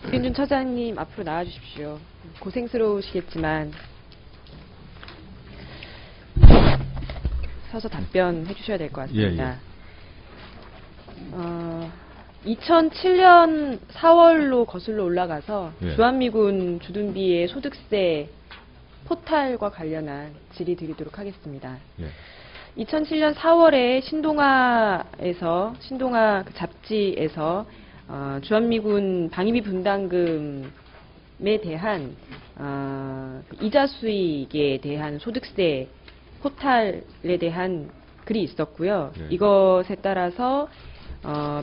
김윤준 처장님 앞으로 나와주십시오. 고생스러우시겠지만 서서 답변해 주셔야 될 것 같습니다. 2007년 4월로 거슬러 올라가서 주한미군 주둔비의 소득세 포탈과 관련한 질의 드리도록 하겠습니다. 2007년 4월에 신동아 그 잡지에서 주한미군 방위비 분담금에 대한 이자 수익에 대한 소득세 포탈에 대한 글이 있었고요. 이것에 따라서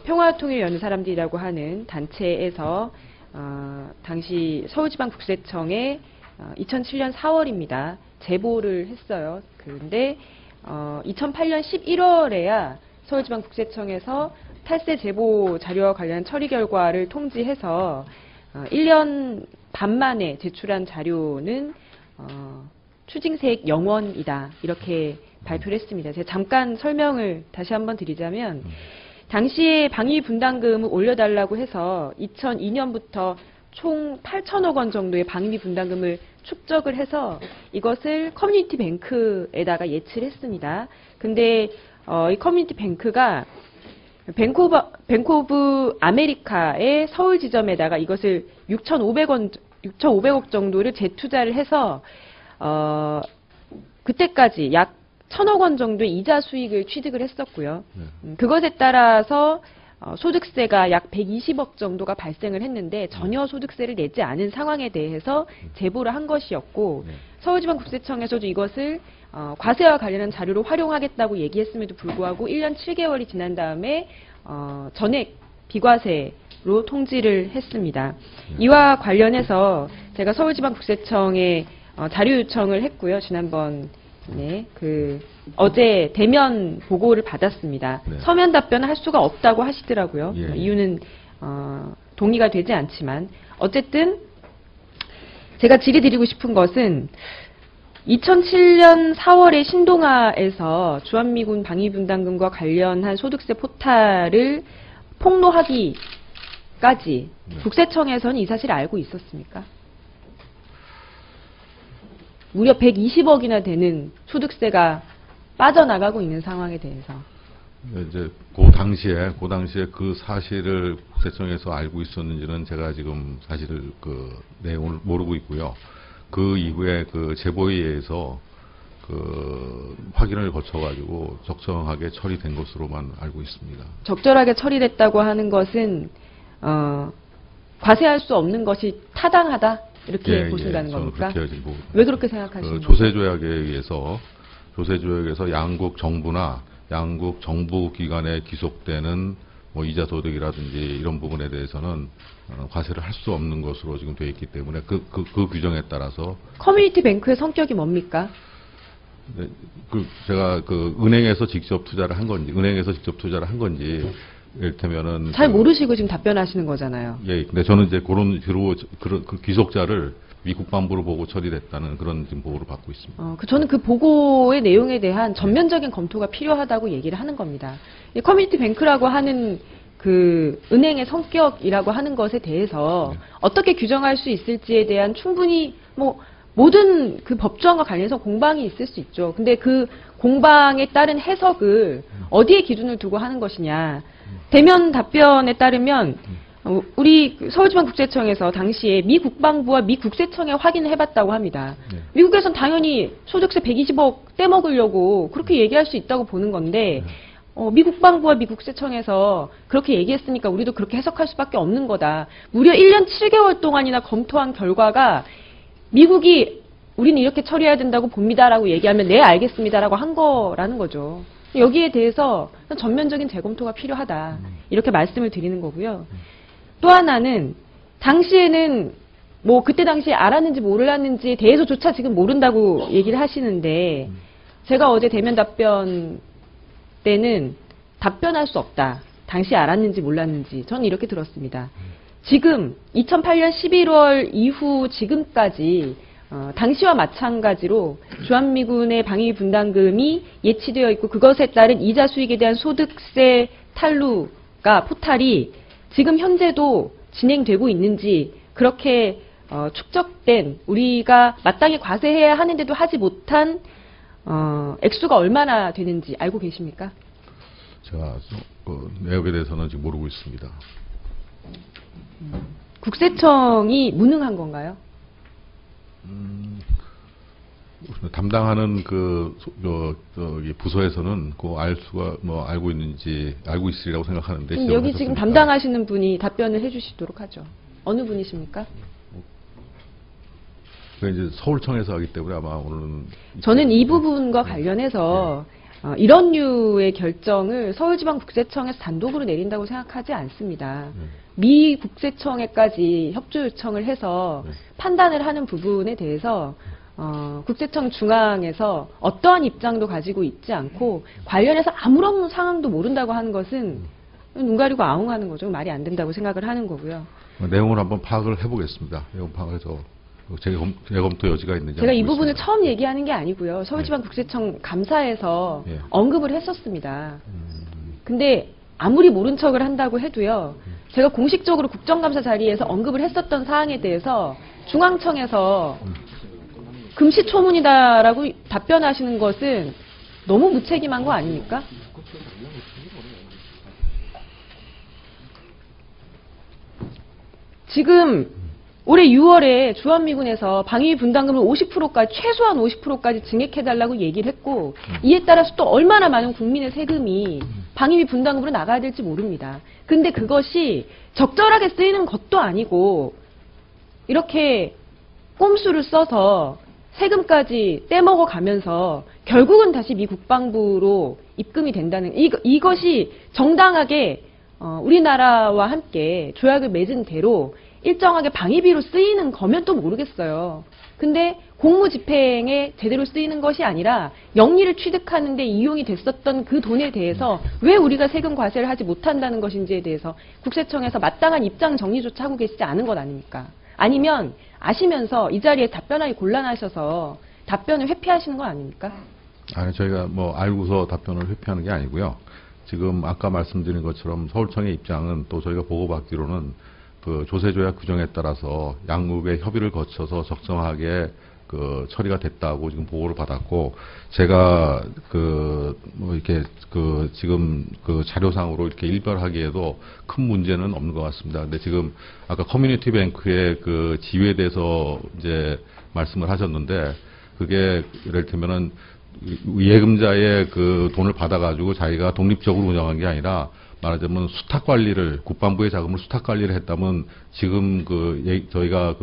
평화통일 여는 사람들이라고 하는 단체에서 당시 서울지방국세청에 2007년 4월입니다. 제보를 했어요. 그런데 2008년 11월에야 서울지방국세청에서 탈세 제보 자료와 관련 처리 결과를 통지해서 1년 반 만에 제출한 자료는 추징세액 0원이다. 이렇게 발표를 했습니다. 제가 잠깐 설명을 다시 한번 드리자면 당시에 방위 분담금을 올려달라고 해서 2002년부터 총 8천억 원 정도의 방위비 분담금을 축적을 해서 이것을 커뮤니티 뱅크에다가 예치를 했습니다. 근데 이 커뮤니티 뱅크가 뱅크 오브 아메리카의 서울 지점에다가 이것을 6,500억 정도를 재투자를 해서 그때까지 약 1,000억 원 정도의 이자 수익을 취득을 했었고요. 그것에 따라서 소득세가 약 120억 정도가 발생을 했는데 전혀 소득세를 내지 않은 상황에 대해서 제보를 한 것이었고 서울지방국세청에서도 이것을 과세와 관련한 자료로 활용하겠다고 얘기했음에도 불구하고 1년 7개월이 지난 다음에 전액 비과세로 통지를 했습니다. 이와 관련해서 제가 서울지방국세청에 자료 요청을 했고요. 지난번 어제 대면 보고를 받았습니다. 서면 답변을 할 수가 없다고 하시더라고요. 이유는 동의가 되지 않지만 어쨌든 제가 질의드리고 싶은 것은 2007년 4월에 신동아에서 주한미군 방위분담금과 관련한 소득세 포탈을 폭로하기까지 국세청에서는 이 사실을 알고 있었습니까? 무려 120억이나 되는 소득세가 빠져나가고 있는 상황에 대해서. 이제 그 당시에 그 사실을 국세청에서 알고 있었는지는 제가 지금 사실을 그 내용을 모르고 있고요. 그 이후에 그 제보에 의해서 그 확인을 거쳐가지고 적정하게 처리된 것으로만 알고 있습니다. 적절하게 처리됐다고 하는 것은 과세할 수 없는 것이 타당하다 이렇게 보신다는 겁니까? 왜 그렇게 생각하시는 거죠? 조세조약에서 양국 정부나 양국 정부 기관에 기속되는 뭐 이자 소득이라든지 이런 부분에 대해서는 과세를 할 수 없는 것으로 지금 되어 있기 때문에 그 규정에 따라서 커뮤니티 뱅크의 성격이 뭡니까? 네, 제가 은행에서 직접 투자를 한 건지 이를테면은 잘 모르시고 지금 답변하시는 거잖아요. 예, 근데 저는 이제 그런 기속자를 미 국방부로 보고 처리됐다는 그런 지금 보고를 받고 있습니다. 저는 그 보고의 내용에 대한 전면적인 검토가 필요하다고 얘기를 하는 겁니다. 이 커뮤니티 뱅크라고 하는 그 은행의 성격이라고 하는 것에 대해서 어떻게 규정할 수 있을지에 대한 충분히 모든 그 법조항과 관련해서 공방이 있을 수 있죠. 근데 그 공방에 따른 해석을 어디에 기준을 두고 하는 것이냐. 대면 답변에 따르면 우리 서울지방국세청에서 당시에 미 국방부와 미 국세청에 확인을 해봤다고 합니다. 미국에선 당연히 소득세 120억 떼먹으려고 그렇게 얘기할 수 있다고 보는 건데 미 국방부와 미 국세청에서 그렇게 얘기했으니까 우리도 그렇게 해석할 수밖에 없는 거다. 무려 1년 7개월 동안이나 검토한 결과가 미국이 우리는 이렇게 처리해야 된다고 봅니다라고 얘기하면 네 알겠습니다라고 한 거라는 거죠. 여기에 대해서 전면적인 재검토가 필요하다. 이렇게 말씀을 드리는 거고요. 또 하나는 당시에는 그때 당시에 알았는지 몰랐는지에 대해서조차 지금 모른다고 얘기를 하시는데 제가 어제 대면 답변 때는 답변할 수 없다. 당시 알았는지 몰랐는지 저는 이렇게 들었습니다. 지금 2008년 11월 이후 지금까지 당시와 마찬가지로 주한미군의 방위 분담금이 예치되어 있고 그것에 따른 이자 수익에 대한 소득세 탈루가 포탈이 지금 현재도 진행되고 있는지 그렇게 축적된 우리가 마땅히 과세해야 하는데도 하지 못한 액수가 얼마나 되는지 알고 계십니까? 제가 그 내역에 대해서는 지금 모르고 있습니다. 국세청이 무능한 건가요? 담당하는 부서에서는 알고 있으리라고 생각하는데 여기 지금 담당하시는 분이 답변을 해주시도록 하죠. 어느 분이십니까? 이제 서울청에서 하기 때문에 아마 오늘은 저는 이 부분과 관련해서 이런 류의 결정을 서울지방국세청에서 단독으로 내린다고 생각하지 않습니다. 미 국세청에까지 협조 요청을 해서 판단을 하는 부분에 대해서 국세청 중앙에서 어떠한 입장도 가지고 있지 않고 관련해서 아무런 상황도 모른다고 하는 것은 눈 가리고 아웅하는 거죠. 말이 안 된다고 생각을 하는 거고요. 내용을 한번 파악을 해보겠습니다. 내용 파악해서 재검토 여지가 있는지. 제가 이 부분을 처음 얘기하는 게 아니고요. 서울지방국세청 감사에서 언급을 했었습니다. 근데 아무리 모른 척을 한다고 해도요. 제가 공식적으로 국정감사 자리에서 언급을 했었던 사항에 대해서 중앙청에서 금시초문이다라고 답변하시는 것은 너무 무책임한 거 아닙니까? 지금 올해 6월에 주한미군에서 방위비 분담금을 50%까지 최소한 50%까지 증액해달라고 얘기를 했고 이에 따라서 또 얼마나 많은 국민의 세금이 방위비 분담금으로 나가야 될지 모릅니다. 근데 그것이 적절하게 쓰이는 것도 아니고 이렇게 꼼수를 써서 세금까지 떼먹어 가면서 결국은 다시 미 국방부로 입금이 된다는 이것이 정당하게 우리나라와 함께 조약을 맺은 대로 일정하게 방위비로 쓰이는 거면 또 모르겠어요. 근데 공무집행에 제대로 쓰이는 것이 아니라 영리를 취득하는 데 이용이 됐었던 그 돈에 대해서 왜 우리가 세금 과세를 하지 못한다는 것인지에 대해서 국세청에서 마땅한 입장 정리조차 하고 계시지 않은 것 아닙니까? 아니면 아시면서 이 자리에 답변하기 곤란하셔서 답변을 회피하시는 거 아닙니까? 아니, 저희가 알고서 답변을 회피하는 게 아니고요. 지금 아까 말씀드린 것처럼 서울청의 입장은 또 저희가 보고받기로는 그 조세조약 규정에 따라서 양국의 협의를 거쳐서 적정하게 처리가 됐다고 지금 보고를 받았고, 제가 지금 자료상으로 이렇게 일별하기에도 큰 문제는 없는 것 같습니다. 근데 지금 아까 커뮤니티 뱅크의 지위에 대해서 이제 말씀을 하셨는데, 그게 예를 들면은 예금자의 돈을 받아가지고 자기가 독립적으로 운영한 게 아니라 말하자면 수탁 관리를, 국방부의 자금을 수탁 관리를 했다면 지금 저희가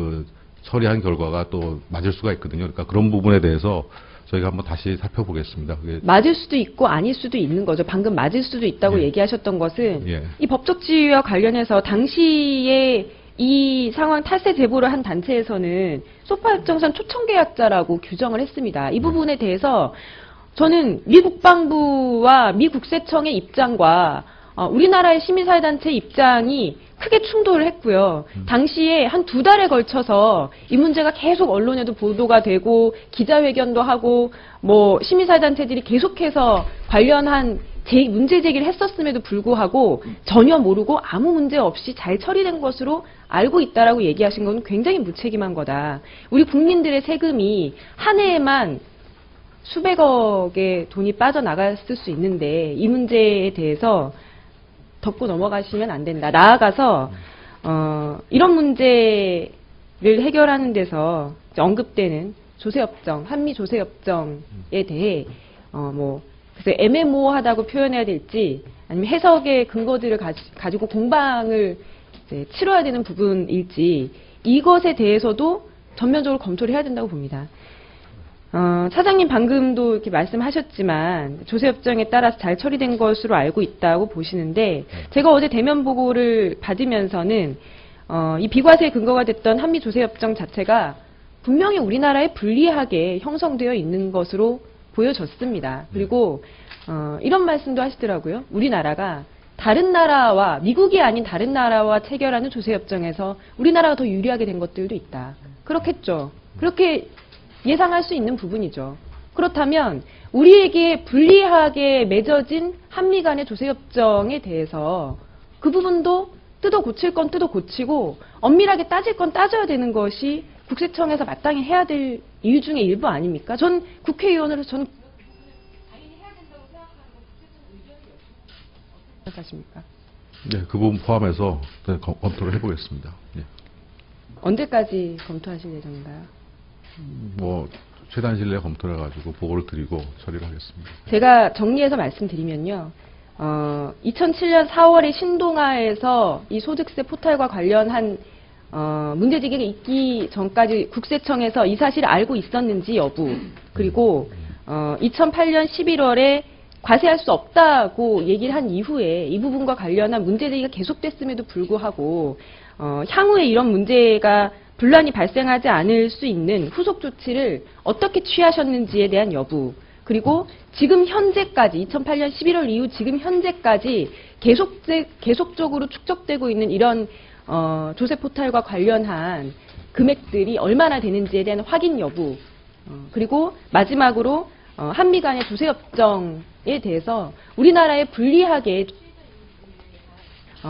처리한 결과가 또 맞을 수가 있거든요. 그러니까 그런 부분에 대해서 저희가 한번 다시 살펴보겠습니다. 그게 맞을 수도 있고 아닐 수도 있는 거죠. 방금 맞을 수도 있다고 얘기하셨던 것은 이 법적 지위와 관련해서 당시에 이 상황 탈세 제보를 한 단체에서는 소파 협정상 초청계약자라고 규정을 했습니다. 이 부분에 대해서 저는 미 국방부와 미 국세청의 입장과 우리나라의 시민사회단체 입장이 크게 충돌을 했고요. 당시에 한 2달에 걸쳐서 이 문제가 계속 언론에도 보도가 되고 기자회견도 하고 시민사회단체들이 계속해서 관련한 문제 제기를 했었음에도 불구하고 전혀 모르고 아무 문제 없이 잘 처리된 것으로 알고 있다라고 얘기하신 건 굉장히 무책임한 거다. 우리 국민들의 세금이 한 해에만 수백억의 돈이 빠져나갔을 수 있는데 이 문제에 대해서 덮고 넘어가시면 안 된다. 나아가서 이런 문제를 해결하는 데서 언급되는 조세협정, 한미 조세협정에 대해 글쎄 애매모호하다고 표현해야 될지 아니면 해석의 근거들을 가지고 공방을 이제 치러야 되는 부분일지 이것에 대해서도 전면적으로 검토를 해야 된다고 봅니다. 차장님 방금도 이렇게 말씀하셨지만 조세협정에 따라서 잘 처리된 것으로 알고 있다고 보시는데 제가 어제 대면 보고를 받으면서는 이 비과세의 근거가 됐던 한미 조세협정 자체가 분명히 우리나라에 불리하게 형성되어 있는 것으로 보여졌습니다. 그리고 이런 말씀도 하시더라고요. 우리나라가 다른 나라와 미국이 아닌 다른 나라와 체결하는 조세협정에서 우리나라가 더 유리하게 된 것들도 있다. 그렇겠죠. 그렇게 예상할 수 있는 부분이죠. 그렇다면 우리에게 불리하게 맺어진 한미 간의 조세협정에 대해서 그 부분도 뜯어 고칠 건 뜯어 고치고 엄밀하게 따질 건 따져야 되는 것이 국세청에서 마땅히 해야 될 이유 중에 일부 아닙니까? 전 국회의원으로서 저는 하십니까? 네, 그 부분 포함해서 검토를 해보겠습니다. 예. 언제까지 검토하실 예정인가요? 뭐 최단 신뢰 검토를 해가지고 보고를 드리고 처리를 하겠습니다. 제가 정리해서 말씀드리면요. 2007년 4월에 신동아에서 이 소득세 포탈과 관련한 문제제기가 있기 전까지 국세청에서 이 사실을 알고 있었는지 여부, 그리고 2008년 11월에 과세할 수 없다고 얘기를 한 이후에 이 부분과 관련한 문제제기가 계속됐음에도 불구하고 향후에 이런 문제가 분란이 발생하지 않을 수 있는 후속 조치를 어떻게 취하셨는지에 대한 여부, 그리고 지금 현재까지 2008년 11월 이후 지금 현재까지 계속적으로 축적되고 있는 이런 조세 포탈과 관련한 금액들이 얼마나 되는지에 대한 확인 여부, 그리고 마지막으로 한미 간의 조세 협정에 대해서 우리나라에 불리하게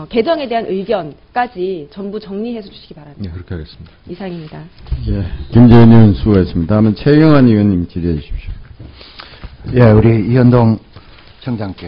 개정에 대한 의견까지 전부 정리해서 주시기 바랍니다. 네, 그렇게 하겠습니다. 이상입니다. 예, 김재현 의원 수고했습니다. 다음은 최영환 의원님 질의해 주십시오. 예, 우리 이현동 청장께